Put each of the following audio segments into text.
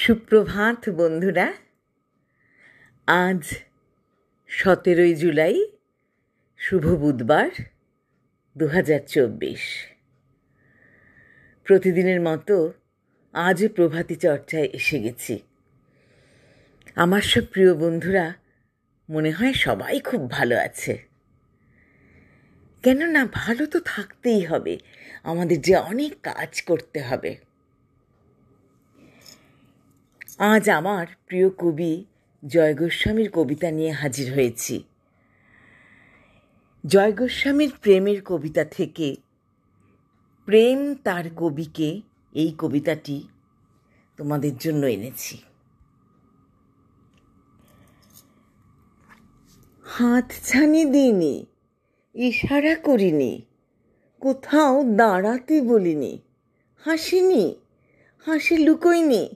সুপ্রভাত বন্ধুরা। আজ 17 জুলাই, শুভ বুধবার 2024। প্রতিদিনের মতো আজও প্রভাতী চর্চায় এসে গেছি। আমার সব প্রিয় বন্ধুরা মনে হয় সবাই খুব ভালো আছে। কেননা ভালো তো থাকতেই হবে, আমাদের যে অনেক কাজ করতে হবে। আজ আমার প্রিয় কবি জয় গোস্বামীর কবিতা নিয়ে হাজির হয়েছি। জয় গোস্বামীর প্রেমের কবিতা থেকে প্রেম তার কবিকে এই কবিতাটি তোমাদের জন্য এনেছি। হাতছানি দিইনি, ইশারা করিনি, কোথাও দাঁড়াতে বলিনি, হাসিনি, হাসি লুকোইনি,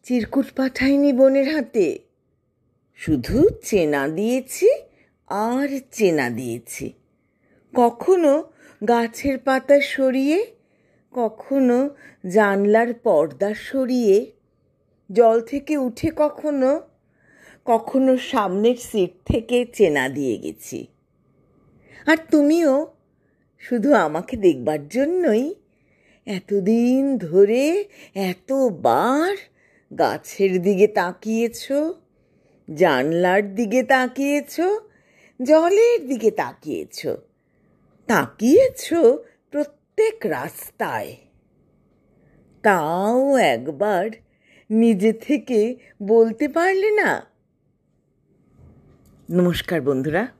চিরকুট পাঠাইনি বোনের হাতে, শুধু চেনা দিয়েছি আর চেনা দিয়েছি। কখনো গাছের পাতা সরিয়ে, কখনো জানলার পর্দা সরিয়ে, জল থেকে উঠে কখনো কখনো সামনের সিট থেকে চেনা দিয়ে গেছি। আর তুমিও শুধু আমাকে দেখবার জন্যই এতদিন ধরে এতবার গাছের দিকে তাকিয়েছ, জানলার দিকে তাকিয়েছ, জলের দিকে তাকিয়েছ, তাকিয়েছ প্রত্যেক রাস্তায়। তাও একবার নিজে থেকে বলতে পারলে না? নমস্কার বন্ধুরা।